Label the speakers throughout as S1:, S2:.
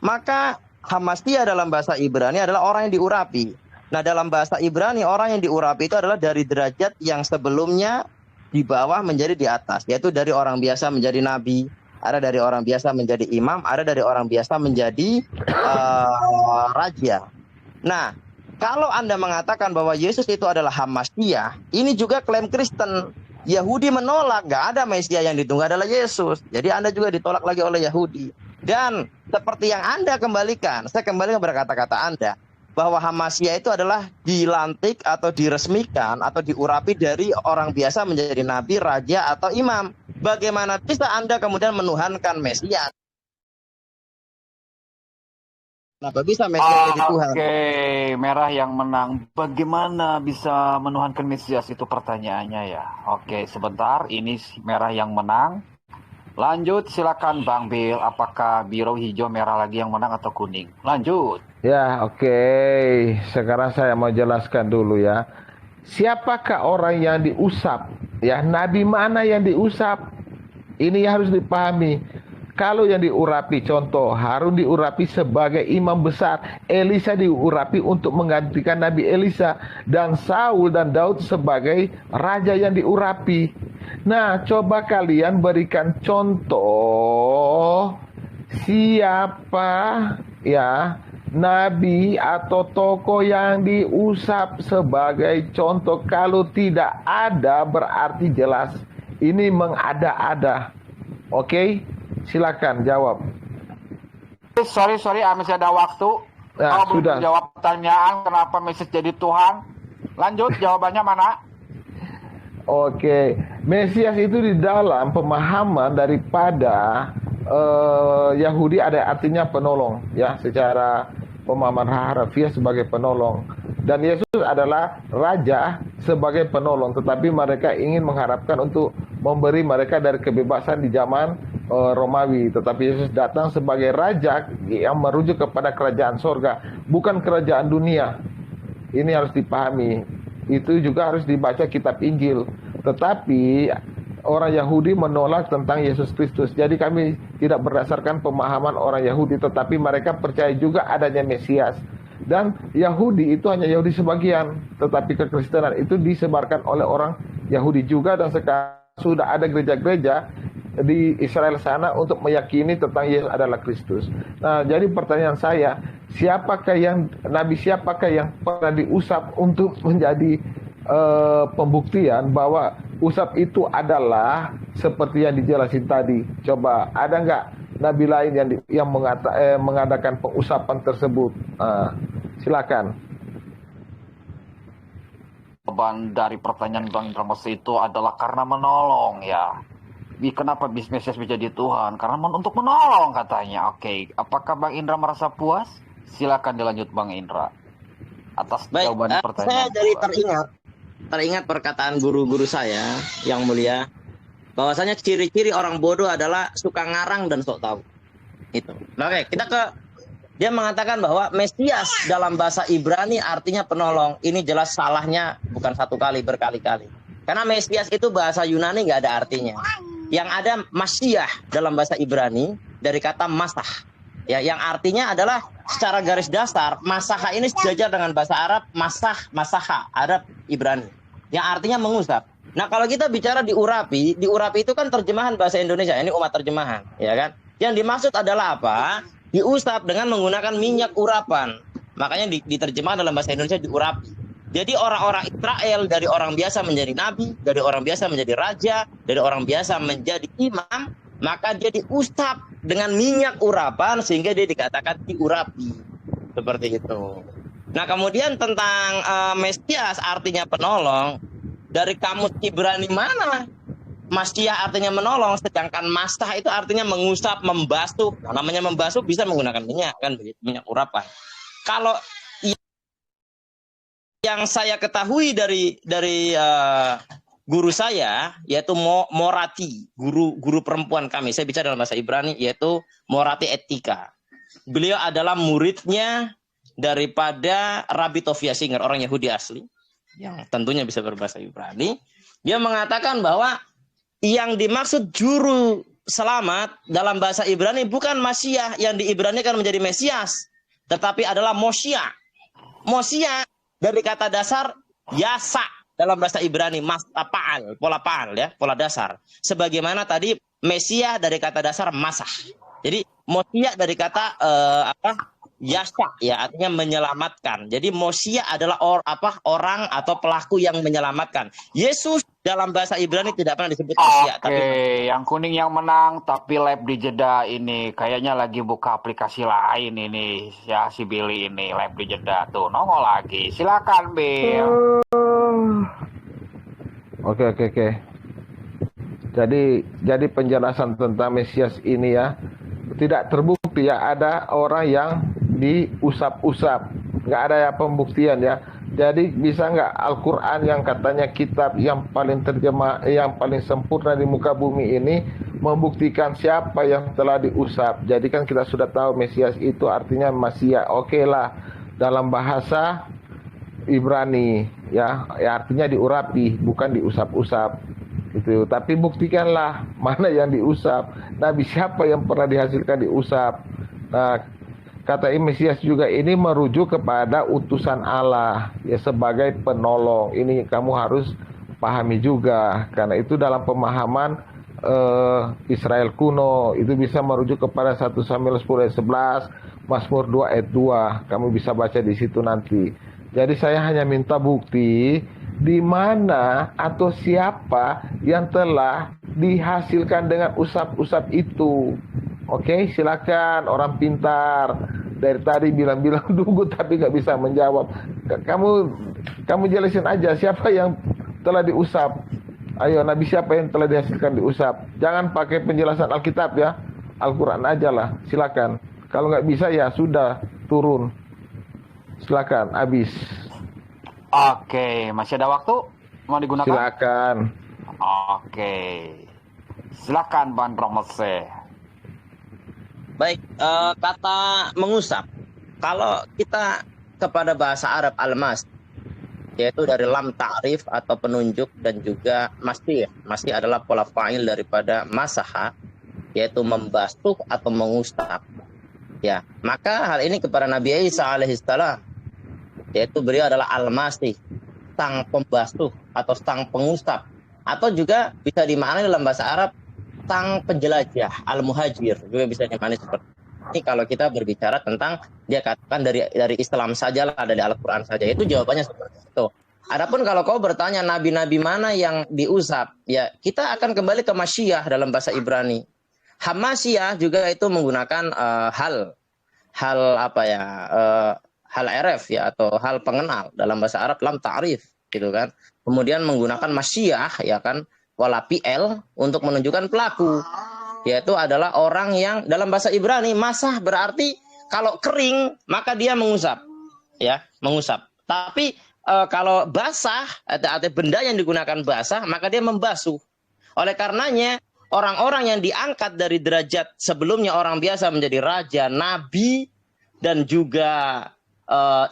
S1: Maka Hamasiyah dalam bahasa Ibrani adalah orang yang diurapi. Nah, dalam bahasa Ibrani orang yang diurapi itu adalah dari derajat yang sebelumnya di bawah menjadi di atas, yaitu dari orang biasa menjadi nabi, ada dari orang biasa menjadi imam, ada dari orang biasa menjadi raja. Nah, kalau Anda mengatakan bahwa Yesus itu adalah Hamasiyah, ini juga klaim Kristen. Yahudi menolak, nggak ada Mesia yang ditunggu adalah Yesus. Jadi Anda juga ditolak lagi oleh Yahudi. Dan seperti yang Anda kembalikan, saya kembali berkata-kata Anda, bahwa Hamasiyah itu adalah dilantik atau diresmikan atau diurapi dari orang biasa menjadi nabi, raja, atau imam. Bagaimana bisa Anda kemudian menuhankan Mesias? Kenapa bisa Mesias jadi Tuhan?
S2: Oke, merah yang menang. Bagaimana bisa menuhankan Mesias itu pertanyaannya ya. Oke, sebentar. Ini merah yang menang. Lanjut, silakan Bang Bill. Apakah biru, hijau, merah lagi yang menang atau kuning? Lanjut.
S3: Ya, oke. Sekarang saya mau jelaskan dulu ya. Siapakah orang yang diusap? Ya, nabi mana yang diusap? Ini harus dipahami. Kalau yang diurapi, contoh Harun diurapi sebagai imam besar, Elisa diurapi untuk menggantikan Nabi Elisa, dan Saul dan Daud sebagai raja yang diurapi. Nah, coba kalian berikan contoh siapa ya nabi atau tokoh yang diusap sebagai contoh. Kalau tidak ada berarti jelas ini mengada-ada. Oke? Silakan jawab.
S2: Sorry, masih ada waktu.
S3: Nah,
S2: Kalau belum
S3: sudah.
S2: jawab pertanyaan kenapa Mesias jadi Tuhan, lanjut jawabannya mana?
S3: Oke, Mesias itu di dalam pemahaman daripada Yahudi ada artinya penolong, ya, secara pemahaman harafiah sebagai penolong. Dan Yesus adalah raja sebagai penolong, tetapi mereka ingin mengharapkan untuk memberi mereka dari kebebasan di zaman Romawi. Tetapi Yesus datang sebagai raja yang merujuk kepada kerajaan sorga, bukan kerajaan dunia. Ini harus dipahami. Itu juga harus dibaca kitab Injil. Tetapi orang Yahudi menolak tentang Yesus Kristus. Jadi kami tidak berdasarkan pemahaman orang Yahudi, tetapi mereka percaya juga adanya Mesias. Dan Yahudi itu hanya Yahudi sebagian, tetapi kekristenan itu disebarkan oleh orang Yahudi juga, dan sekarang sudah ada gereja-gereja di Israel sana untuk meyakini tentang Yesus adalah Kristus. Nah, jadi pertanyaan saya, siapakah yang pernah diusap untuk menjadi pembuktian bahwa usap itu adalah seperti yang dijelasin tadi? Coba ada nggak nabi lain yang mengadakan pengusapan tersebut? Silakan.
S2: Jawaban dari pertanyaan Bang Indra itu adalah karena menolong ya. Kenapa Mesias menjadi Tuhan? Karena untuk menolong katanya. Oke, apakah Bang Indra merasa puas? Silakan dilanjut Bang Indra atas jawaban pertanyaan.
S1: Saya jadi teringat perkataan guru-guru saya yang mulia, bahwasanya ciri-ciri orang bodoh adalah suka ngarang dan sok tahu. Itu. Oke, dia mengatakan bahwa Mesias dalam bahasa Ibrani artinya penolong. Ini jelas salahnya bukan satu kali, berkali-kali. Karena Mesias itu bahasa Yunani nggak ada artinya. Yang ada Masyiah dalam bahasa Ibrani dari kata masah. Ya, yang artinya adalah secara garis dasar, masaha ini sejajar dengan bahasa Arab masaha, Arab Ibrani. Yang artinya mengusap. Nah, kalau kita bicara diurapi itu kan terjemahan bahasa Indonesia. Ini umat terjemahan, ya kan? Yang dimaksud adalah apa? Diusap dengan menggunakan minyak urapan. Makanya diterjemahkan dalam bahasa Indonesia diurapi. Jadi orang-orang Israel dari orang biasa menjadi nabi, dari orang biasa menjadi raja, dari orang biasa menjadi imam, maka dia diusap dengan minyak urapan sehingga dia dikatakan diurapi. Seperti itu. Nah, kemudian tentang Mesias artinya penolong, dari kamus Ibrani mana Masyiah artinya menolong, sedangkan masah itu artinya mengusap, membasuh. Nah, namanya membasuh bisa menggunakan minyak, kan begitu, minyak urapan. Kalau yang saya ketahui dari guru saya, yaitu Morati, guru perempuan kami, saya bicara dalam bahasa Ibrani, yaitu Morati Etika. Beliau adalah muridnya daripada Rabbi Tovia Singer, orang Yahudi asli, yang tentunya bisa berbahasa Ibrani. Dia mengatakan bahwa yang dimaksud juru selamat dalam bahasa Ibrani bukan Masiah yang di Ibrani kan menjadi Mesias, tetapi adalah Mosia. Mosia dari kata dasar yasa dalam bahasa Ibrani, mastapa'al, pola pa'al ya, pola dasar. Sebagaimana tadi Mesia dari kata dasar masah. Jadi Mosia dari kata yasa ya, artinya menyelamatkan. Jadi Mosia adalah orang atau pelaku yang menyelamatkan. Yesus dalam bahasa Ibrani tidak pernah disebut Mosia,
S2: Oke, yang kuning yang menang tapi live di jeda ini kayaknya lagi buka aplikasi lain ini ya, si Billy ini live di jeda tuh nongol lagi. Silakan Bill.
S3: Oke. Jadi penjelasan tentang Mesias ini ya tidak terbukti ya, ada orang yang diusap-usap, nggak ada ya pembuktian ya. Jadi bisa nggak Al-Quran yang katanya kitab yang paling terjemah, yang paling sempurna di muka bumi ini membuktikan siapa yang telah diusap? Jadi kan kita sudah tahu Mesias itu artinya Masia. Oke lah, dalam bahasa Ibrani ya artinya diurapi, bukan diusap-usap gitu. Tapi buktikanlah mana yang diusap. Nabi siapa yang pernah dihasilkan diusap? Nah, kata Mesias juga ini merujuk kepada utusan Allah ya sebagai penolong. Ini kamu harus pahami juga, karena itu dalam pemahaman Israel kuno itu bisa merujuk kepada 1 Samuel 10 ayat 11, Mazmur 2 ayat 2. Kamu bisa baca di situ nanti. Jadi saya hanya minta bukti di mana atau siapa yang telah dihasilkan dengan usap-usap itu. Oke, silakan orang pintar. Dari tadi bilang-bilang tunggu tapi nggak bisa menjawab. Kamu jelasin aja siapa yang telah diusap. Ayo, Nabi siapa yang telah dihasilkan diusap. Jangan pakai penjelasan Alkitab ya. Al-Quran aja lah, silakan. Kalau nggak bisa ya sudah, turun. Silakan, habis.
S2: Oke, masih ada waktu? Mau digunakan?
S3: Silakan.
S2: Oke. Silakan Bang Romose.
S1: Baik, kata mengusap. Kalau kita kepada bahasa Arab almas, yaitu dari lam ta'rif atau penunjuk dan juga masih adalah pola fa'il daripada masaha, yaitu membasuh atau mengusap. Ya, maka hal ini kepada Nabi Isa alaihissalam, yaitu beliau adalah al-masih, sang pembasuh atau sang pengusap, atau juga bisa dimaknai dalam bahasa Arab sang penjelajah, al-muhajir, juga bisa dimaknai seperti ini. Kalau kita berbicara tentang dia katakan dari Islam saja lah, dari Al-Quran saja, itu jawabannya seperti itu. Adapun kalau kau bertanya nabi-nabi mana yang diusap, ya kita akan kembali ke Masyiah dalam bahasa Ibrani. Hamasyiah juga itu menggunakan hal RF ya, atau hal pengenal dalam bahasa Arab, lam ta'rif gitu kan. Kemudian menggunakan Masyiah ya kan, wala PL untuk menunjukkan pelaku, yaitu adalah orang yang dalam bahasa Ibrani masah berarti kalau kering maka dia mengusap ya, mengusap. Tapi kalau basah atau benda yang digunakan basah maka dia membasuh. Oleh karenanya orang-orang yang diangkat dari derajat sebelumnya orang biasa menjadi raja, nabi dan juga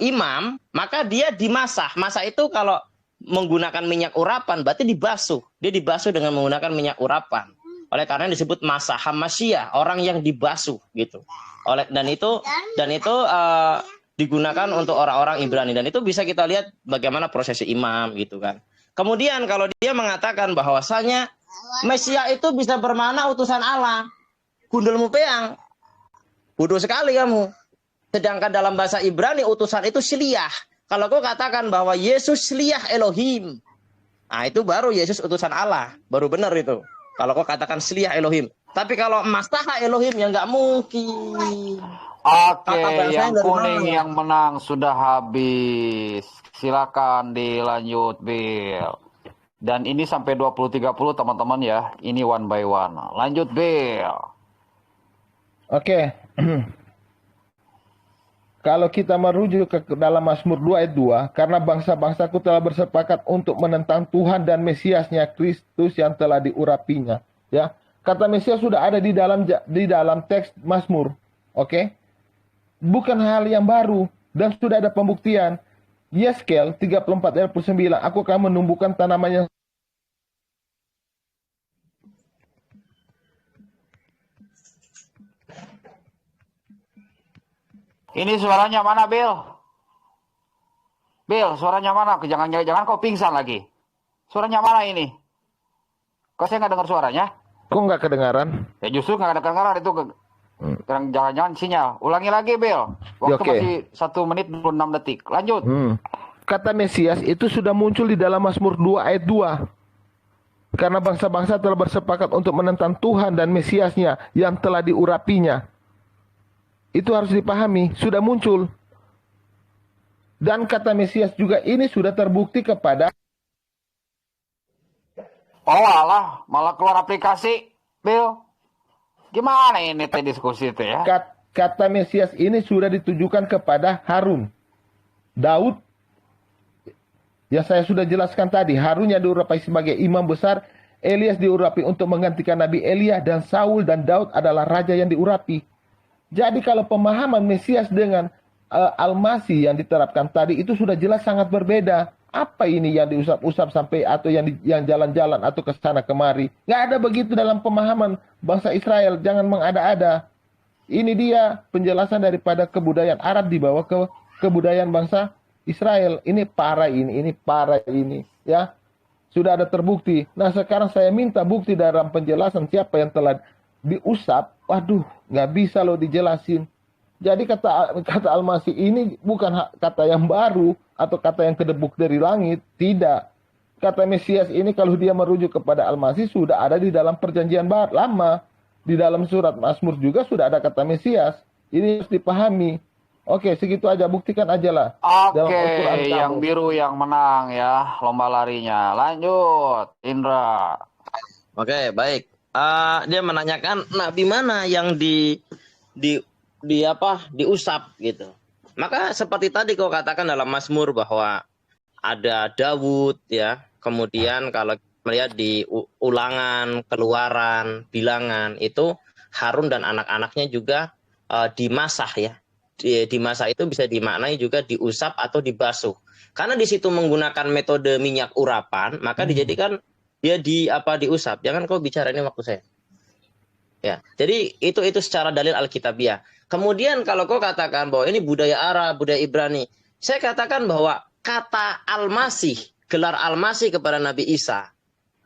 S1: imam, maka dia dimasah. Masah itu kalau menggunakan minyak urapan berarti dibasuh. Dia dibasuh dengan menggunakan minyak urapan. Oleh karena disebut masah Hamasyiah, orang yang dibasuh gitu. Dan itu digunakan untuk orang-orang Ibrani, dan itu bisa kita lihat bagaimana prosesi imam gitu kan. Kemudian kalau dia mengatakan bahwasanya Mesias itu bisa bermakna utusan Allah, gundulmu peang, bodoh sekali kamu. Sedangkan dalam bahasa Ibrani utusan itu Shliach. Kalau kau katakan bahwa Yesus Shliach Elohim, nah itu baru Yesus utusan Allah, baru benar itu. Kalau kau katakan Shliach Elohim. Tapi kalau Mastaha Elohim ya nggak mungkin.
S2: Oke, yang kuning yang menang sudah habis. Silakan dilanjut, Bill. Dan ini sampai 20.30 teman-teman ya. Ini one by one. Lanjut, Bill.
S3: Oke. Kalau kita merujuk ke dalam Mazmur 2 ayat 2, karena bangsa-bangsaku telah bersepakat untuk menentang Tuhan dan Mesiasnya Kristus yang telah diurapinya. Ya, kata Mesias sudah ada di dalam teks Mazmur. Oke. Bukan hal yang baru dan sudah ada pembuktian. Yeskel 34 ayat 9, aku akan menumbuhkan tanaman yang
S2: Ini suaranya mana, Bill? Bill, suaranya mana? Jangan kau pingsan lagi. Suaranya mana ini? Kok saya nggak dengar suaranya?
S3: Kok nggak kedengaran?
S2: Ya justru nggak ada kedengaran itu. Jangan-jangan sinyal. Ulangi lagi, Bill. Waktu
S3: Oke.
S2: masih 1 menit 26 detik. Lanjut.
S3: Kata Mesias itu sudah muncul di dalam Mazmur 2 ayat 2. Karena bangsa-bangsa telah bersepakat untuk menentang Tuhan dan Mesiasnya yang telah diurapinya. Itu harus dipahami, sudah muncul. Dan kata Mesias juga ini sudah terbukti kepada...
S2: Oh alah, malah keluar aplikasi, Bill. Gimana ini teh diskusi itu ya?
S3: Kata Mesias ini sudah ditujukan kepada Harun. Daud, ya saya sudah jelaskan tadi, Harun yang diurapi sebagai imam besar, Elias diurapi untuk menggantikan Nabi Elia, dan Saul dan Daud adalah raja yang diurapi. Jadi kalau pemahaman Mesias dengan Al-Masih yang diterapkan tadi itu sudah jelas sangat berbeda. Apa ini yang diusap-usap sampai atau yang jalan-jalan atau ke sana kemari? Nggak ada begitu dalam pemahaman bangsa Israel. Jangan mengada-ada. Ini dia penjelasan daripada kebudayaan Arab dibawa ke kebudayaan bangsa Israel. Ini parah ini, ya. Sudah ada terbukti. Nah sekarang saya minta bukti dalam penjelasan siapa yang telah diusap. Waduh, nggak bisa loh dijelasin. Jadi kata Al-Masih ini bukan kata yang baru atau kata yang kedebuk dari langit. Tidak. Kata Mesias ini kalau dia merujuk kepada Al-Masih sudah ada di dalam perjanjian lama. Di dalam surat Mazmur juga sudah ada kata Mesias. Ini harus dipahami. Oke, segitu aja. Buktikan aja lah. Dalam
S2: Oke,
S3: Al-Quran
S2: yang
S3: kamu.
S2: biru yang menang ya lomba larinya. Lanjut, Indra.
S1: Oke, baik. Dia menanyakan nabi mana yang diusap gitu. Maka seperti tadi kau katakan dalam Mazmur bahwa ada Daud ya. Kemudian kalau melihat di Ulangan, Keluaran, Bilangan itu Harun dan anak-anaknya juga dimasah ya. Di masa itu bisa dimaknai juga diusap atau dibasuh. Karena di situ menggunakan metode minyak urapan, maka dijadikan dia diusap. Jangan kau bicara ini waktu saya. Ya, jadi itu secara dalil Alkitabiah. Kemudian kalau kau katakan bahwa ini budaya Arab, budaya Ibrani, saya katakan bahwa kata Al-Masih, gelar Al-Masih kepada Nabi Isa,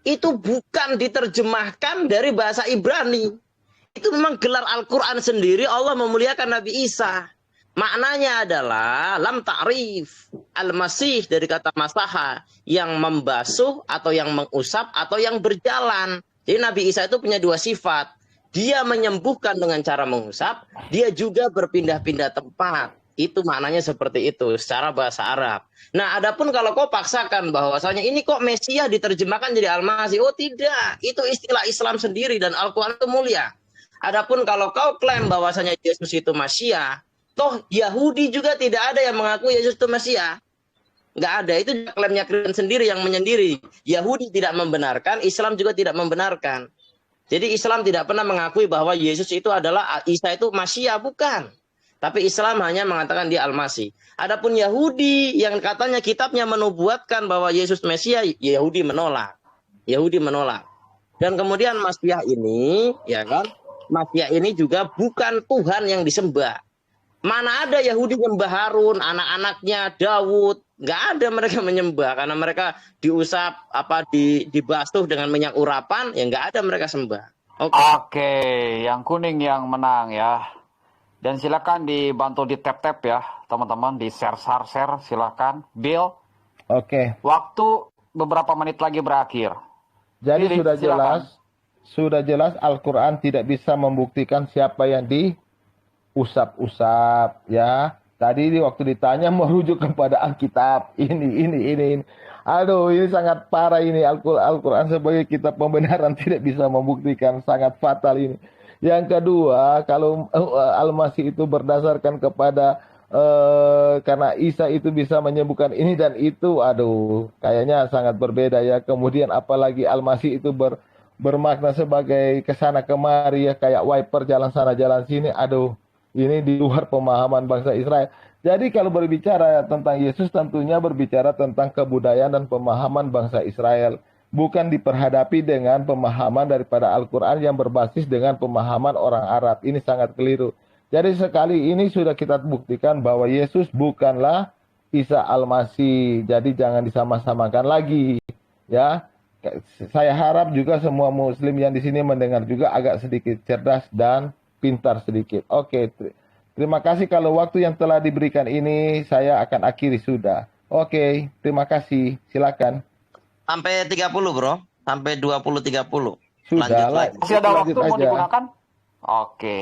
S1: itu bukan diterjemahkan dari bahasa Ibrani. Itu memang gelar Al-Quran sendiri, Allah memuliakan Nabi Isa. Maknanya adalah lam ta'rif al-masih dari kata masaha yang membasuh atau yang mengusap atau yang berjalan. Jadi Nabi Isa itu punya dua sifat. Dia menyembuhkan dengan cara mengusap, dia juga berpindah-pindah tempat. Itu maknanya seperti itu secara bahasa Arab. Nah, adapun kalau kau paksakan bahwasanya ini kok Mesias diterjemahkan jadi Al-Masih, oh tidak, itu istilah Islam sendiri dan Al-Quran itu mulia. Adapun kalau kau klaim bahwasanya Yesus itu Mesias, toh Yahudi juga tidak ada yang mengaku Yesus itu Mesias. Nggak ada, itu klaimnya Kristen sendiri yang menyendiri. Yahudi tidak membenarkan, Islam juga tidak membenarkan. Jadi Islam tidak pernah mengakui bahwa Yesus itu adalah Isa itu Mesias, bukan. Tapi Islam hanya mengatakan dia Al-Masih. Adapun Yahudi yang katanya kitabnya menubuatkan bahwa Yesus Mesias, Yahudi menolak. Yahudi menolak. Dan kemudian Mesias ini, ya kan? Mesias ini juga bukan Tuhan yang disembah. Mana ada Yahudi menyembah Harun, anak-anaknya Daud, nggak ada mereka menyembah karena mereka diusap dibasuh dengan minyak urapan, ya nggak ada mereka sembah.
S2: Oke, yang kuning yang menang ya. Dan silakan dibantu di tap-tap ya, teman-teman, di share silakan. Bill.
S3: Oke.
S2: Waktu beberapa menit lagi berakhir.
S3: Jadi
S2: Pilih,
S3: sudah jelas Al-Quran tidak bisa membuktikan siapa yang diusap-usap ya. Tadi waktu ditanya merujuk kepada Alkitab. Ini. Aduh, ini sangat parah ini. Al-Quran sebagai kitab pembenaran tidak bisa membuktikan, sangat fatal ini. Yang kedua, kalau Al-Masih itu berdasarkan kepada karena Isa itu bisa menyembuhkan ini dan itu, aduh, kayaknya sangat berbeda ya. Kemudian apalagi Al-Masih itu bermakna sebagai kesana kemari ya, kayak wiper jalan sana jalan sini. Aduh, ini di luar pemahaman bangsa Israel. Jadi kalau berbicara tentang Yesus tentunya berbicara tentang kebudayaan dan pemahaman bangsa Israel. Bukan diperhadapi dengan pemahaman daripada Al-Quran yang berbasis dengan pemahaman orang Arab. Ini sangat keliru. Jadi sekali ini sudah kita buktikan bahwa Yesus bukanlah Isa Al-Masih. Jadi jangan disama-samakan lagi. Ya, saya harap juga semua Muslim yang di sini mendengar juga agak sedikit cerdas dan pintar sedikit. Oke, terima kasih. Kalau waktu yang telah diberikan ini saya akan akhiri sudah. Oke, terima kasih. Silakan.
S1: Sampai 30, Bro. Sampai 20-30.
S3: Sudah
S1: Lanjut
S3: lah.
S1: lagi.
S2: Masih ada waktu
S3: Lanjut
S2: mau
S3: aja.
S2: digunakan? Oke.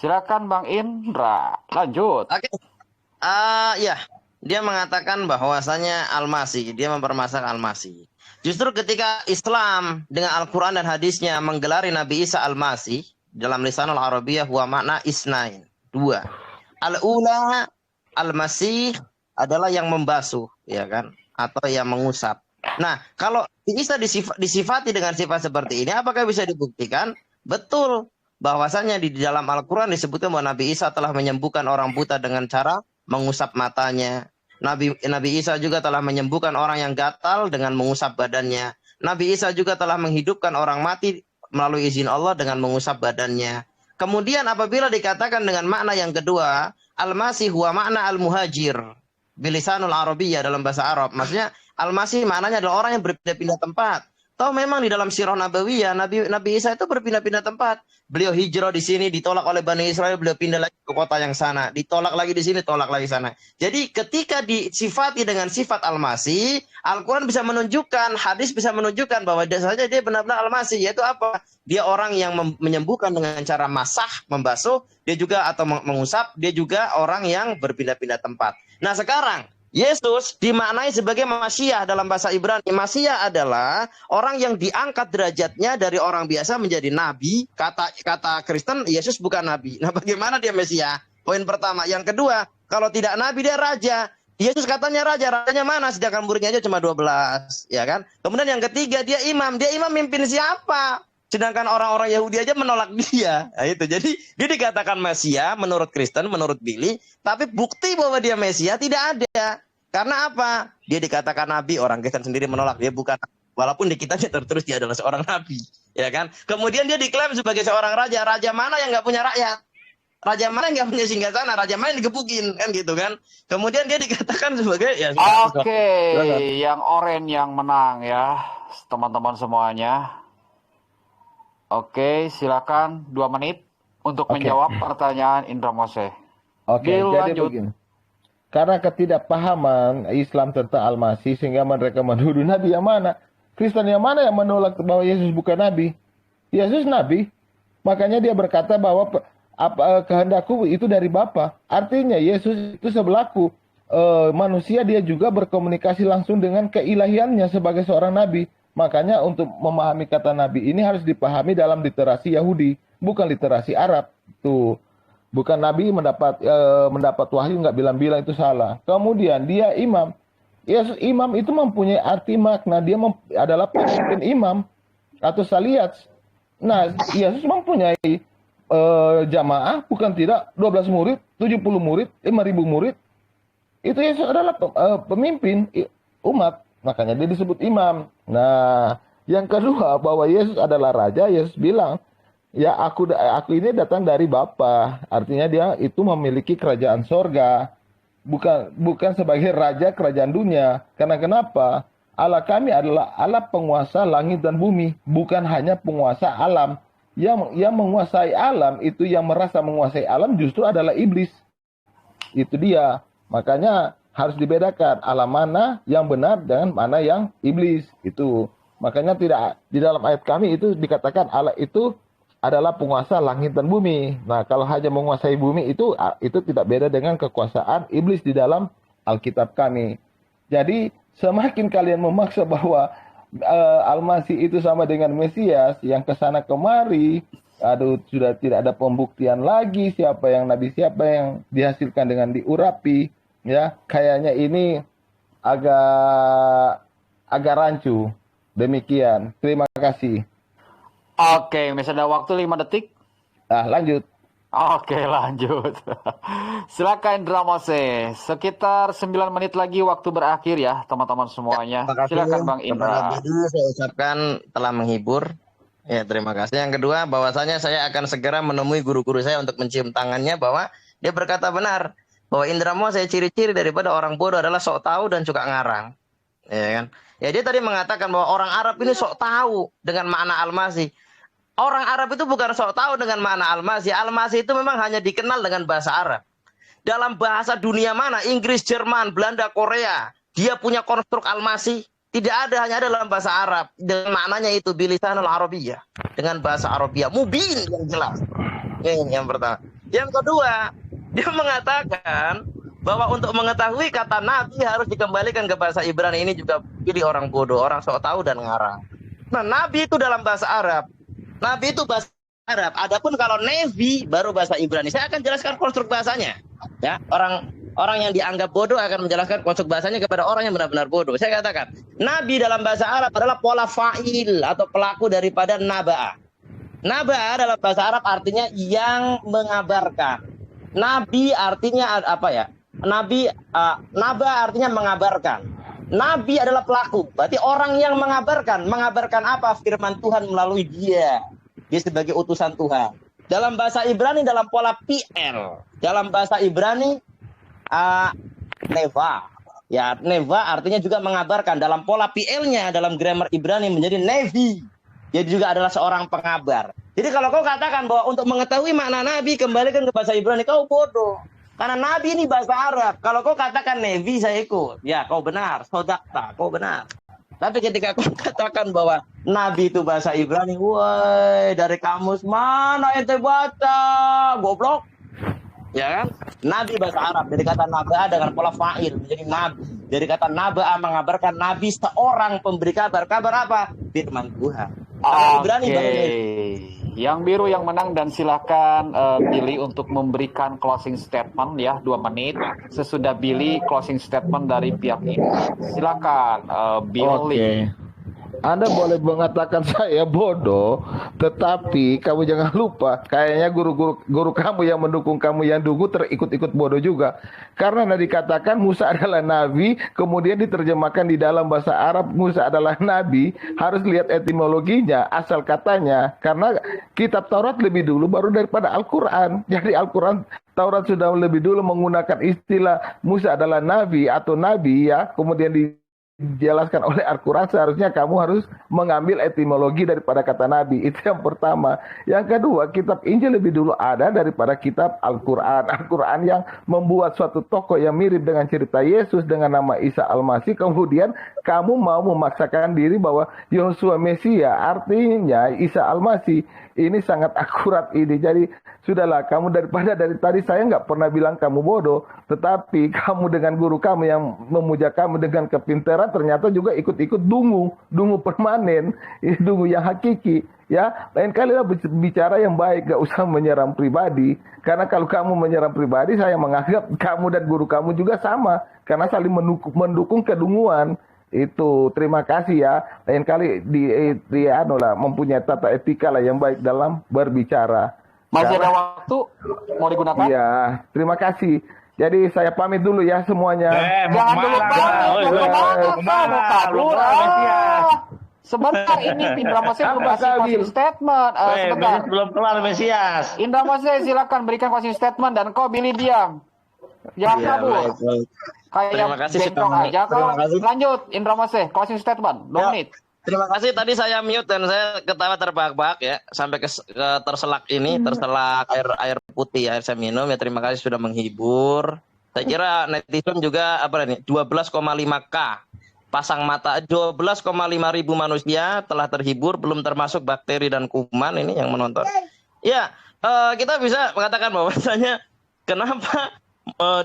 S2: Silakan Bang Indra, lanjut.
S1: Oke. Ya, dia mengatakan bahwasanya Al-Masih, dia mempermasalahkan Al-Masih. Justru ketika Islam dengan Al-Quran dan hadisnya menggelari Nabi Isa Al-Masih dalam lisanul Arabiyah huwa makna isnain. 2. Al-ula Al-Masih adalah yang membasuh, ya kan? Atau yang mengusap. Nah, kalau Isa disifati dengan sifat seperti ini, apakah bisa dibuktikan? Betul. Bahwasanya di dalam Al-Quran disebutkan bahwa Nabi Isa telah menyembuhkan orang buta dengan cara mengusap matanya. Nabi Isa juga telah menyembuhkan orang yang gatal dengan mengusap badannya. Nabi Isa juga telah menghidupkan orang mati melalui izin Allah dengan mengusap badannya. Kemudian apabila dikatakan dengan makna yang kedua, Al-Masih huwa makna al-muhajir bilisanul Arabiyyah dalam bahasa Arab. Maksudnya Al-Masih maknanya adalah orang yang berpindah-pindah tempat. Tahu memang di dalam Sirah Nabawiyah Nabi Isa itu berpindah-pindah tempat. Beliau hijrah di sini, ditolak oleh Bani Israel, beliau pindah lagi ke kota yang sana, ditolak lagi di sini, tolak lagi sana. Jadi ketika disifati dengan sifat Al-Masih, Al-Quran bisa menunjukkan, hadis bisa menunjukkan bahwa saja dia benar-benar Al-Masih, yaitu apa? Dia orang yang menyembuhkan dengan cara masah, membasuh, dia juga atau mengusap, dia juga orang yang berpindah-pindah tempat. Nah sekarang Yesus dimaknai sebagai Masiah dalam bahasa Ibrani. Masiah adalah orang yang diangkat derajatnya dari orang biasa menjadi nabi. Kata Kristen, Yesus bukan nabi. Nah, bagaimana dia Mesias? Poin pertama. Yang kedua, kalau tidak nabi dia raja. Yesus katanya raja, rajanya mana? Sedangkan muridnya aja cuma 12, ya kan? Kemudian yang ketiga, dia imam. Dia imam mimpin siapa? Sedangkan orang-orang Yahudi aja menolak dia. Nah, itu. Jadi dia dikatakan Mesias menurut Kristen, menurut Billy, tapi bukti bahwa dia Mesias tidak ada. Karena apa? Dia dikatakan nabi, orang Kristen sendiri menolak, dia bukan. Walaupun di kitabnya tertulis dia adalah seorang nabi, ya kan? Kemudian dia diklaim sebagai seorang raja. Raja mana yang nggak punya rakyat? Raja mana yang nggak punya singgasana? Raja mana yang digebukin, kan gitu kan? Kemudian dia dikatakan sebagai ya.
S2: Oke, yang oranye yang menang ya, teman-teman semuanya. Oke, silakan 2 menit untuk menjawab pertanyaan Indra Mose.
S3: Oke,
S2: Bill,
S3: jadi
S2: lanjut.
S3: begini. Karena ketidakpahaman Islam tentang Al-Masih sehingga mereka menuduh Nabi yang mana? Kristen yang mana yang menolak bahwa Yesus bukan Nabi? Yesus Nabi. Makanya dia berkata bahwa kehendakku itu dari Bapa. Artinya Yesus itu sebelaku manusia, dia juga berkomunikasi langsung dengan keilahiannya sebagai seorang Nabi. Makanya untuk memahami kata Nabi ini harus dipahami dalam literasi Yahudi, bukan literasi Arab. Tuh. Bukan Nabi mendapat wahyu nggak bilang-bilang itu salah. Kemudian dia imam. Yesus imam itu mempunyai arti makna. Dia adalah pemimpin imam atau saliyat. Nah, Yesus mempunyai jamaah, bukan tidak 12 murid, 70 murid, 5.000 murid. Itu Yesus adalah pemimpin umat. Makanya dia disebut imam. Nah, yang kedua bahwa Yesus adalah raja. Yesus bilang, ya aku ini datang dari Bapa. Artinya dia itu memiliki kerajaan sorga. Bukan sebagai raja kerajaan dunia. Karena kenapa? Allah kami adalah Allah penguasa langit dan bumi. Bukan hanya penguasa alam. Yang menguasai alam itu, yang merasa menguasai alam justru adalah iblis. Itu dia. Makanya harus dibedakan alam mana yang benar dengan mana yang iblis. Itu. Makanya tidak di dalam ayat kami itu dikatakan Allah itu adalah penguasa langit dan bumi. Nah, kalau hanya menguasai bumi itu tidak beda dengan kekuasaan iblis di dalam Alkitab kami. Jadi, semakin kalian memaksa bahwa Al-Masih itu sama dengan Mesias yang kesana kemari, sudah tidak ada pembuktian lagi siapa yang nabi, siapa yang dihasilkan dengan diurapi, ya. Kayaknya ini agak rancu. Demikian. Terima kasih.
S2: Oke, masih ada waktu 5 detik.
S3: Lanjut.
S2: Oke, lanjut. Silakan Indra Mose. Sekitar 9 menit lagi waktu berakhir ya, teman-teman semuanya.
S1: Ya,
S2: silakan Bang Indra.
S1: Kepada Budi, saya ucapkan telah menghibur. Ya, terima kasih. Yang kedua, bahwasanya saya akan segera menemui guru-guru saya untuk mencium tangannya bahwa dia berkata benar bahwa Indramo saya ciri-ciri daripada orang bodoh adalah sok tahu dan suka ngarang. Ya kan? Ya dia tadi mengatakan bahwa orang Arab ini sok tahu dengan makna al-masih. Orang Arab itu bukan sok tahu dengan makna al-masih. Al-masih itu memang hanya dikenal dengan bahasa Arab. Dalam bahasa dunia mana, Inggris, Jerman, Belanda, Korea, dia punya konstruk al-masih. Tidak ada, hanya ada dalam bahasa Arab. Dengan maknanya itu bilisanul Arabiyyah, dengan bahasa Arabia mubin yang jelas. Ini yang pertama. Yang kedua, dia mengatakan bahwa untuk mengetahui kata Nabi harus dikembalikan ke bahasa Ibrani. Ini juga pilih orang bodoh, orang sok tahu dan ngarang. Nah, Nabi itu dalam bahasa Arab. Nabi itu bahasa Arab. Adapun kalau Nabi baru bahasa Ibrani. Saya akan jelaskan konstruk bahasanya. Ya, orang yang dianggap bodoh akan menjelaskan konstruk bahasanya kepada orang yang benar-benar bodoh. Saya katakan, Nabi dalam bahasa Arab adalah pola fa'il atau pelaku daripada naba'a. Naba'a dalam bahasa Arab artinya yang mengabarkan. Nabi artinya apa ya? Naba artinya mengabarkan. Nabi adalah pelaku, berarti orang yang mengabarkan. Mengabarkan apa? Firman Tuhan melalui dia. Dia sebagai utusan Tuhan. Dalam bahasa Ibrani dalam pola PL. Dalam bahasa Ibrani neva. Ya, neva artinya juga mengabarkan. Dalam pola PL-nya dalam grammar Ibrani menjadi nevi. Dia juga adalah seorang pengabar. Jadi kalau kau katakan bahwa untuk mengetahui makna Nabi kembalikan ke bahasa Ibrani, kau bodoh. Karena Nabi ini bahasa Arab. Kalau kau katakan Nevi, saya ikut. Ya, kau benar. Sodakta, kau benar. Tapi ketika kau katakan bahwa Nabi itu bahasa Ibrani, woi, dari kamus mana ente baca? Goblok. Ya kan? Nabi bahasa Arab. Dari kata naba'a dengan pola fa'il. Menjadi nabi. Dari kata naba'a mengabarkan Nabi seorang pemberi kabar. Kabar apa? Firman Tuhan. Ibrani baru
S2: Yang biru yang menang dan silakan Billy untuk memberikan closing statement ya 2 menit. Sesudah Billy closing statement dari pihak ini. Silakan Billy.
S3: Oke. Anda boleh mengatakan saya bodoh, tetapi kamu jangan lupa, kayaknya guru kamu yang mendukung kamu yang dulu terikut-ikut bodoh juga. Karena dikatakan Musa adalah nabi, kemudian diterjemahkan di dalam bahasa Arab Musa adalah nabi, harus lihat etimologinya, asal katanya. Karena kitab Taurat lebih dulu baru daripada Al-Quran. Jadi Al-Quran Taurat sudah lebih dulu menggunakan istilah Musa adalah nabi atau nabi ya, kemudian dijelaskan oleh Al-Quran, seharusnya kamu harus mengambil etimologi daripada kata Nabi. Itu yang pertama. Yang kedua, kitab Injil lebih dulu ada daripada kitab Al-Quran. Al-Quran yang membuat suatu tokoh yang mirip dengan cerita Yesus dengan nama Isa Al-Masih. Kemudian kamu mau memaksakan diri bahwa Yosua Mesia, artinya Isa Al-Masih. Ini sangat akurat ini. Jadi sudahlah, kamu daripada dari tadi saya nggak pernah bilang kamu bodoh, tetapi kamu dengan guru kamu yang memuja kamu dengan kepintaran ternyata juga ikut-ikut dungu permanen, dungu yang hakiki. Ya, lain kali lah bicara yang baik, gak usah menyerang pribadi. Karena kalau kamu menyerang pribadi, saya menganggap kamu dan guru kamu juga sama, karena saling mendukung kedunguan. Itu terima kasih ya. Lain kali mempunyai tata etika lah yang baik dalam berbicara.
S2: Masih ada waktu mau digunakan?
S3: Iya, terima kasih. Jadi saya pamit dulu ya semuanya.
S2: Jangan dulu kabur. Sebentar ini Indra Mose belum kasih closing statement. Sebentar.
S1: Belum kelar Mesias.
S2: Indra Mose silakan berikan closing statement dan kau Billy diam. Jangan kabur.
S1: Terima kasih
S2: aja kau. Lanjut Indra Mose closing statement 2 menit.
S1: Terima kasih, tadi saya mute dan saya ketawa terbahak-bahak ya sampai ke terselak air putih air saya minum ya. Terima kasih sudah menghibur. Saya kira netizen juga 12,5K pasang mata, 12,5 ribu manusia telah terhibur, belum termasuk bakteri dan kuman ini yang menonton. Ya, kita bisa mengatakan bahwasanya kenapa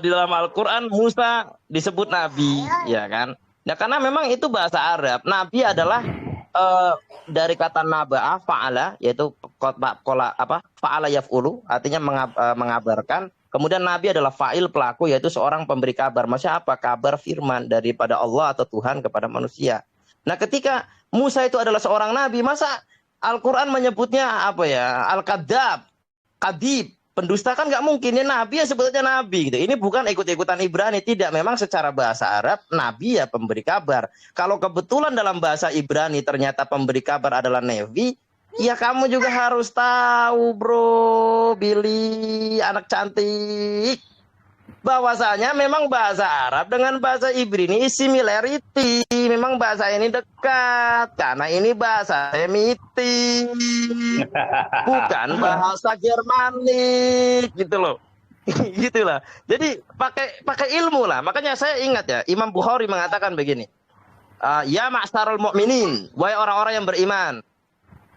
S1: di dalam Al-Quran Musa disebut nabi, ya kan? Ya karena memang itu bahasa Arab. Nabi adalah dari kata naba'a fa'ala, yaitu fa'ala yaf'ulu, artinya mengabarkan. Kemudian nabi adalah fa'il pelaku, yaitu seorang pemberi kabar. Maksudnya apa? Kabar firman daripada Allah atau Tuhan kepada manusia. Nah, ketika Musa itu adalah seorang nabi, masa Al-Quran menyebutnya apa ya? Al-Kadab, Kadib, pendusta, kan nggak mungkin ya, nabi ya sebetulnya nabi gitu. Ini bukan ikut-ikutan Ibrani, tidak. Memang secara bahasa Arab nabi ya pemberi kabar. Kalau kebetulan dalam bahasa Ibrani ternyata pemberi kabar adalah nevi, Ya kamu juga harus tahu bro, Billy, anak cantik. Bahwasanya memang bahasa Arab dengan bahasa Ibrani similarity. Memang bahasa ini dekat. Karena ini bahasa Semitik. Bukan bahasa Germanik gitu loh. Gitulah. Jadi pakai ilmu lah. Makanya saya ingat ya, Imam Bukhari mengatakan begini. Ya ma'syarul mu'minin, wahai orang-orang yang beriman.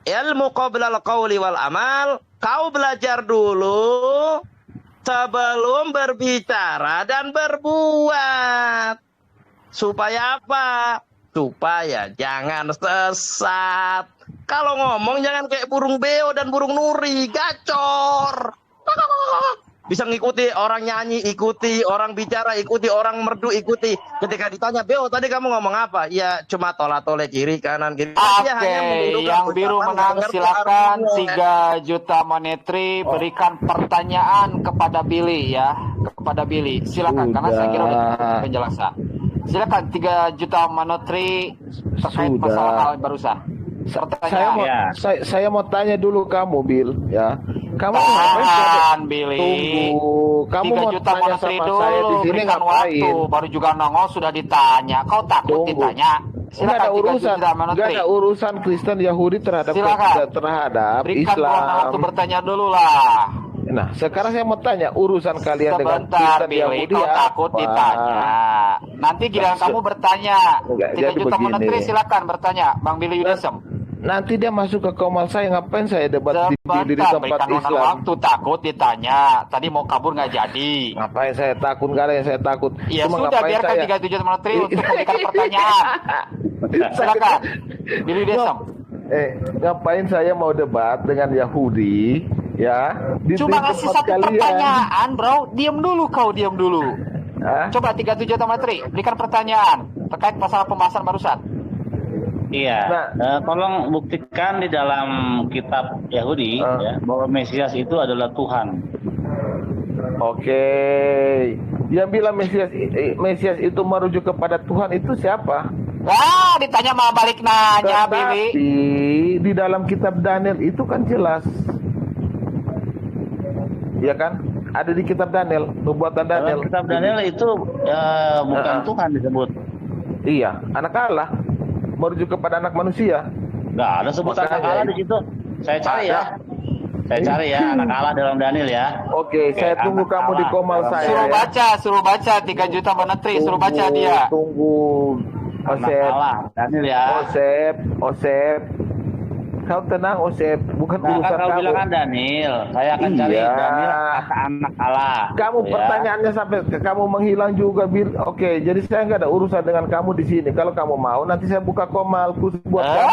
S1: Ilmu qablal qawli wal amal, kau belajar dulu sebelum berbicara dan berbuat. Supaya apa? Supaya jangan sesat. Kalau ngomong jangan kayak burung beo dan burung nuri, gacor. Bisa ngikuti orang nyanyi, ikuti orang bicara, ikuti orang merdu, ikuti. Ketika ditanya, Beo tadi kamu ngomong apa? Ya cuma tola-tole kiri kanan kiri.
S2: Oke, yang biru menang silakan 3 juta monetary. Berikan pertanyaan kepada Billy ya, kepada Billy. Silakan karena saya kira udah penjelasan. Silakan 3 juta monetary terkait masalah hal barusan.
S3: Saya mau tanya dulu kamu, Bill, ya. Kamu
S2: ngapain, Billy?
S3: Tunggu. Kamu
S2: 3 juta monetary dulu.
S3: saya di sini
S2: Berikan
S3: ngapain?
S2: waktu. Baru juga nongol sudah ditanya. Kau takut ditanya?
S3: Nggak ada urusan, nggak ada urusan Kristen Yahudi terhadap
S2: berikan
S3: Islam.
S2: Waktu bertanya dulu lah.
S3: Nah, sekarang saya mau tanya urusan kalian dengan
S2: Sebentar,
S3: Kristen
S2: Billy,
S3: Yahudi
S2: kau takut ditanya. Nanti giliran kamu bertanya. 3 juta monetary silakan bertanya, Bang Billy Yudesem.
S3: Nanti dia masuk ke komal saya, ngapain saya debat di tempat Islam?
S2: Waktu takut ditanya. Tadi mau kabur nggak jadi.
S3: Ngapain saya takut? Nggak ada yang saya takut.
S2: Ya
S3: cuma
S2: sudah, biarkan 3 juta monetary untuk memberikan pertanyaan. Silakan, Billy Yudesem.
S3: Ngapain saya mau debat dengan Yahudi? Ya,
S2: cuma ngasih satu pertanyaan, bro. Diam dulu kau, diam dulu. Coba 3 juta monetary, berikan pertanyaan terkait masalah pembahasan barusan.
S4: Iya, tolong buktikan di dalam kitab Yahudi ya, bahwa Mesias itu adalah Tuhan.
S3: Oke, yang bilang Mesias itu merujuk kepada Tuhan itu siapa?
S2: Ditanya malah balik nanya, Billy.
S3: Di dalam kitab Daniel itu kan jelas, ya kan? Ada di kitab Daniel, nubuatan Daniel.
S4: Dalam kitab Daniel itu bukan Tuhan disebut.
S3: Iya, anak Allah. Merujuk kepada anak manusia.
S4: Nggak ada sebutan anak Allah di situ. Saya cari ya. Saya cari ya anak Allah dalam Daniel ya.
S3: Oke, saya tunggu kamu di komal saya.
S2: Suruh baca 3 juta monetary, suruh baca dia.
S3: Tunggu.
S4: Anak Allah Daniel ya.
S3: Osep. Kau tenang, Osep. Bukan urusan
S4: kau
S3: kamu.
S4: bilang kan Daniel. Saya akan cari Daniel kata anak Allah.
S3: Kamu pertanyaannya sampai kamu menghilang juga, Bil. Oke, jadi saya nggak ada urusan dengan kamu di sini. Kalau kamu mau, nanti saya buka komal khusus buat kamu.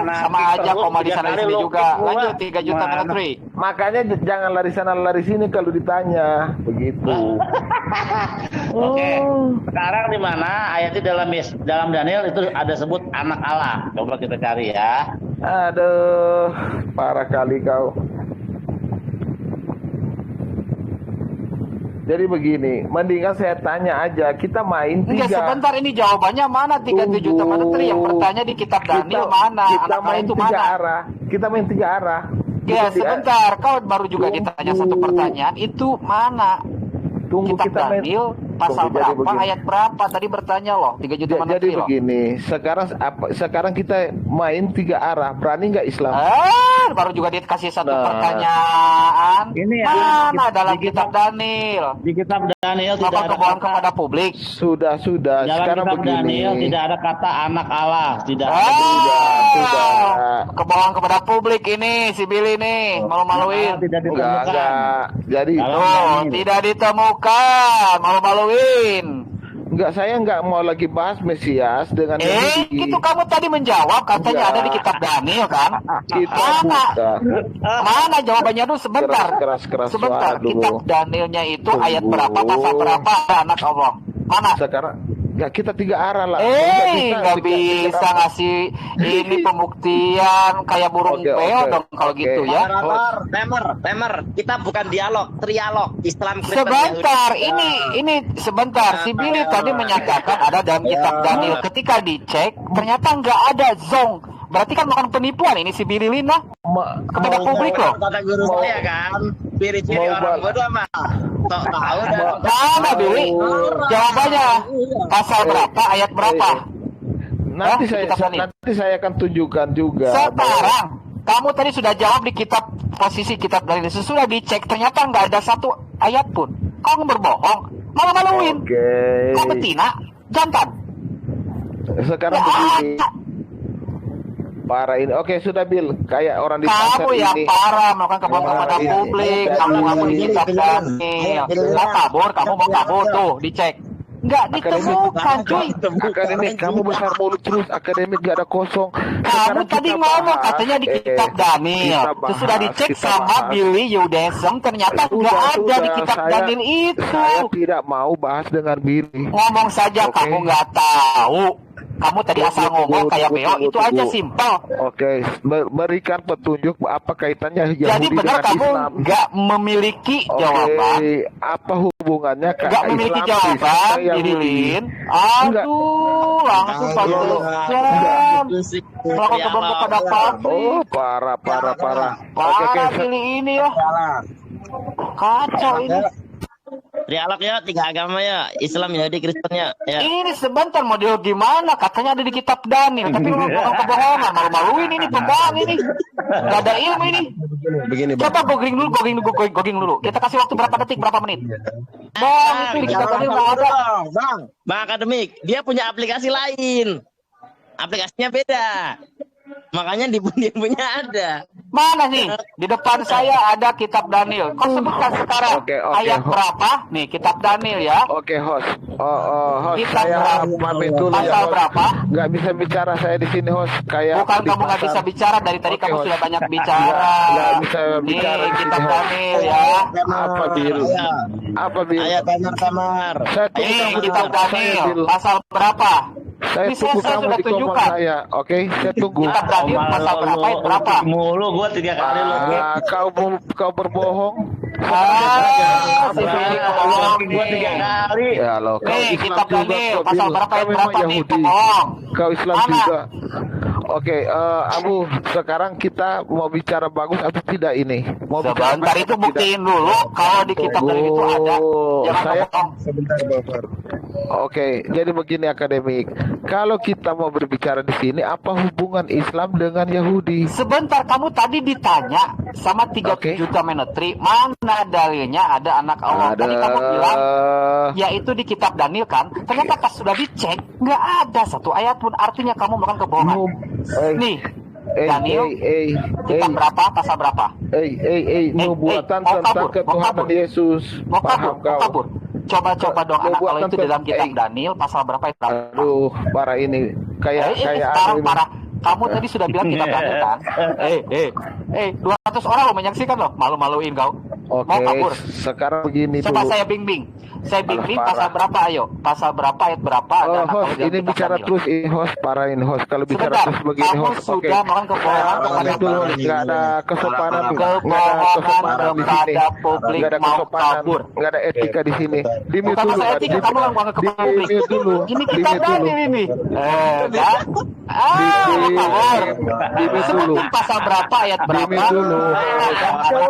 S2: Sama aja komal di sana sini juga. Lanjut 3 juta monetary.
S3: Makanya jangan lari sana lari sini kalau ditanya. Begitu.
S4: Oke. Sekarang di mana ayatnya dalam Daniel itu ada sebut anak Allah. Coba kita cari ya.
S3: Aduh, parah kali kau. Jadi begini, mendingan saya tanya aja, kita main 3.
S2: Enggak, sebentar, ini jawabannya mana 3 juta monetary yang bertanya di kitab Daniel mana?
S3: Kita main
S2: itu
S3: 3
S2: mana?
S3: arah. Kita main 3 arah.
S2: Ya, sebentar, kau baru juga ditanya satu pertanyaan, itu mana?
S3: Tunggu,
S2: kitab Daniel pasal berapa, ayat berapa? Tadi bertanya loh, 3 juta monetary.
S3: Jadi begini, sekarang kita main 3 arah. Berani nggak Islam?
S2: Baru juga dikasih satu pertanyaan.
S4: Ini
S2: mana dalam kitab Daniel?
S4: Di kitab Daniel tidak ada
S2: kebohongan kepada publik.
S3: Sudah.
S4: Dalam
S3: Sekarang
S4: kitab
S3: begini.
S4: Daniel tidak ada kata anak Allah, tidak ada.
S3: Sudah.
S2: Kebohongan kepada publik ini, si Billy nih, malu-maluin.
S4: Tidak ditemukan.
S3: Enggak. Jadi
S2: tidak ditemukan, malu-maluin.
S3: Enggak, saya enggak mau lagi bahas Mesias dengan Yahudi.
S2: Itu kamu tadi menjawab katanya ada di kitab Daniel kan? Mana jawabannya dulu sebentar. Sebentar. Kitab Danielnya itu ayat berapa, pasal berapa anak Allah? Mana?
S3: Sekarang ya kita 3 arah lah.
S2: Nggak bisa ngasih ini pembuktian kayak burung beo dong kalau gitu ya.
S1: Temer. Kita bukan dialog, trialog. Islam Kristen.
S2: Sebentar, ini sebentar. Si Billy tadi menyatakan ada dalam kitab Daniel. Ketika dicek, ternyata nggak ada zong. Berarti kan bukan penipuan ini si Billy Lina kepada publik loh.
S1: Kata guru saya kan, ciri-ciri
S3: mau
S1: orang
S3: bal-
S1: bodoh mah tok tahu dan
S2: Mana Billy? Jawabannya pasal berapa, ayat berapa?
S3: Nanti
S2: Kitab Daniel.
S3: nanti saya akan tunjukkan juga.
S2: Sekarang kamu tadi sudah jawab di kitab posisi kitab Daniel. Sesudah dicek ternyata nggak ada satu ayat pun. Kau berbohong, malu-maluin.
S3: Oke.
S2: Kau betina, jantan.
S3: Sekarang
S2: Nggak
S3: begini.
S2: ada.
S3: Parah ini. Oke, sudah Bill. Kayak orang di pasar
S2: Kamu yang
S3: ini.
S2: parah melakukan kebohongan
S3: Parah
S2: kepada
S3: ini.
S2: publik. Kamu ngaku di kitab Daniel. Nggak kabur, kamu mau kabur tuh, dicek. Nggak ditemukan, cuy.
S3: Akademik, kamu besar mulut terus. Akademik gak ada kosong.
S2: Kamu
S3: Sekarang
S2: tadi
S3: kita
S2: ngomong
S3: bahas-
S2: katanya di kitab Daniel.
S3: kita bahas,
S2: Sesudah dicek
S3: kita
S2: sama
S3: bahas.
S2: Billy Yudesem, ternyata nggak ada di kitab Daniel itu.
S3: Saya tidak mau bahas dengan Billy.
S2: Ngomong saja
S3: Oke.
S2: kamu nggak tahu. Kamu tadi asal ngomong kayak beo, itu aja
S3: tunggu.
S2: simpel.
S3: Oke, berikan petunjuk apa kaitannya Yahudi
S2: Jadi benar
S3: dengan
S2: kamu
S3: Islam.
S2: nggak memiliki
S3: Oke,
S2: jawaban.
S3: apa hubungannya
S2: Nggak memiliki jawaban, Billy Lin. Aduh, langsung kamu melakukan kebohongan kepada publik.
S3: Oh, parah. Oke,
S2: Parah Billy ini ya. Kacau ini.
S1: Dialog ya, 3 agama ya, Islam, Yahudi, Kristen ya.
S2: Ini sebentar mau dialog gimana? Katanya ada di kitab Daniel, tapi lu ngomong kebohongan, malu-maluin ini pembohong ini. Gak ada ilmu ini.
S3: begini
S2: Coba googling dulu. Kita kasih waktu berapa detik, berapa menit? Bohong itu di kitab Daniel nggak ada.
S1: Bang akademik, dia punya aplikasi lain. Aplikasinya beda. Makanya di dia punya ada.
S2: Mana nih? Di depan saya ada kitab Daniel. Kau sebutkan sekarang
S3: Oke.
S2: ayat berapa? Nih kitab Daniel ya.
S3: Oke, host. Host,
S2: Kitab
S3: saya
S2: berapa?
S3: pamit dulu ya.
S2: Pasal
S3: host.
S2: berapa?
S3: Nggak bisa bicara saya di sini, host. Kayak
S2: Bukan
S3: di
S2: kamu nggak
S3: pasar.
S2: bisa bicara dari tadi
S3: Oke,
S2: kamu
S3: host.
S2: sudah banyak bicara.
S3: Nggak bisa bicara
S2: Nih
S3: di
S2: kitab
S3: sini, host.
S2: Daniel ya.
S3: Apa, Bil? Apa, Bil?
S1: Ayat kamar.
S3: Saya tunggu
S2: Ini
S3: kamu di
S2: kitab
S3: tempat saya,
S2: Daniel
S3: Bil.
S2: pasal berapa?
S3: Saya
S2: Ini
S3: tunggu
S2: saya
S3: kamu
S2: sudah
S3: di komar
S2: tunjukkan.
S3: saya. Oke, saya tunggu.
S2: Kitab Daniel pasal berapa? Ayat berapa?
S4: Mulu gua 3 kali lu.
S3: Kau berbohong.
S2: Ah, si Billy
S3: Apa?
S2: bohong
S4: Gua 3
S2: nih.
S4: kali.
S3: Ya loh, kau
S2: Nih,
S3: Islam
S2: kitab
S3: juga,
S2: Daniel,
S3: kau,
S2: pasal
S3: Bil.
S2: berapa, ayat
S3: Kau memang
S2: berapa nih,
S3: Yahudi.
S2: pembohong?
S3: Kau Islam
S2: Mana?
S3: juga. Oke, Abu, sekarang kita mau bicara bagus atau tidak ini? Mau bicara
S2: Sebentar
S3: bagus
S2: itu
S3: atau
S2: buktiin dulu kalau di kitab Daniel itu ada. Jangan
S3: Saya-
S2: bohong.
S3: Oke, jadi begini akademik. Kalau kita mau berbicara di sini, apa hubungan Islam dengan Yahudi?
S2: Sebentar, kamu tadi ditanya sama 3
S3: Oke.
S2: juta menetri, mana dalilnya ada anak Allah? Tadi kamu bilang, yaitu di kitab Daniel kan? Ternyata pas sudah dicek, nggak ada satu ayat pun, artinya kamu melakukan kebohongan. Nih, Daniel, kitab berapa, pasal berapa?
S3: Nubuatan
S2: mau
S3: tentang
S2: kabur, mau
S3: ketuhanan
S2: kabur.
S3: Yesus.
S2: Mau
S3: Paham
S2: kabur, mau
S3: kau?
S2: kabur. Coba dong anak
S3: Nubuatan
S2: Allah itu dalam kitab
S3: tentang-
S2: Daniel, pasal berapa itu?
S3: Aduh, parah ini. Kayak
S2: Ini
S3: kayak
S2: sekarang
S3: ini.
S2: parah. Kamu tadi sudah bilang kitab Daniel kan? 200 orang lo menyaksikan loh, malu-maluin kau.
S3: Oke,
S2: Mau kabur.
S3: sekarang begini
S2: Coba
S3: dulu.
S2: saya bimbing. Saya bimbing
S3: Parah.
S2: pasal berapa, ayo? Pasal berapa, ayat berapa? Ada anak
S3: Host,
S2: Allah dalam
S3: ini
S2: kitab
S3: bicara
S2: Daniel.
S3: terus ini host, parahin host. Kalau bicara
S2: Sebentar,
S3: terus begini
S2: kamu
S3: host, oke.
S2: sudah melakukan kebohongan kepada
S3: Itu
S2: publik.
S3: nggak ada kesopanan,
S2: Kebohongan
S3: di sini.
S2: kepada publik,
S3: Nggak ada
S2: mau
S3: kesopanan,
S2: kabur.
S3: nggak ada etika di sini. Dimute
S2: Bukan
S3: dulu,
S2: masalah
S3: Pak.
S2: etika, kamu ngomong kepada publik.
S3: Dimute dulu.
S2: Ini kitab
S3: Dimute dulu.
S2: Daniel ini. Kan?
S3: Di-
S2: Kabur.
S3: dimute dulu.
S2: Sebutin pasal berapa, ayat berapa?
S3: Dimute dulu.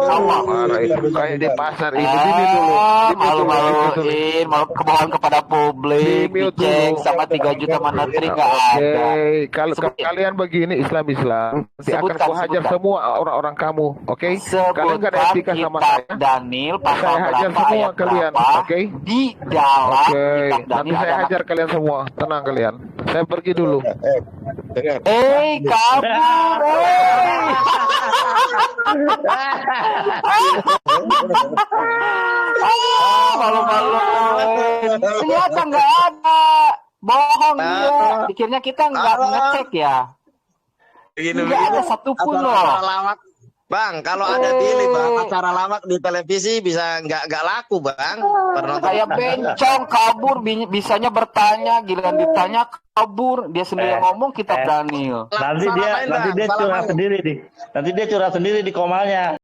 S2: Allah.
S3: Parah itu kayak di pasar ini. Dimute dulu. Dimute dulu.
S2: Malu-maluin, malu kebohongan kepada publik,
S3: Dimute
S2: dicek
S3: dulu.
S2: sama 3 juta menetri nggak ada.
S3: Oke, kalau
S2: Sebutin.
S3: kalian begini Islam, nanti akan
S2: Sebutkan,
S3: kuhajar
S2: sebutkan.
S3: semua orang-orang kamu, oke? Kalian gak ada
S2: Sebutkan
S3: etika sama
S2: kitab
S3: saya.
S2: Daniel pasal
S3: Saya hajar
S2: berapa,
S3: semua
S2: ayat
S3: kalian,
S2: berapa,
S3: oke?
S2: di dalam
S3: Oke,
S2: kitab
S3: nanti
S2: Daniel
S3: saya
S2: ada
S3: hajar kalian semua. Tenang kalian. Saya pergi dulu.
S2: kabur, malu-maluin. Ternyata nggak ada. Bohong dia. Pikirnya kita nggak ngecek ya. Nggak ada satupun loh.
S1: Acara lawak. Bang, kalau ada Billy bang, acara lawak di televisi bisa nggak laku bang. Penonton.
S2: Kayak bencong kabur, bisanya bertanya, giliran ditanya kabur, dia sendiri yang ngomong kitab Daniel.
S4: Nanti dia curhat sendiri di komalnya.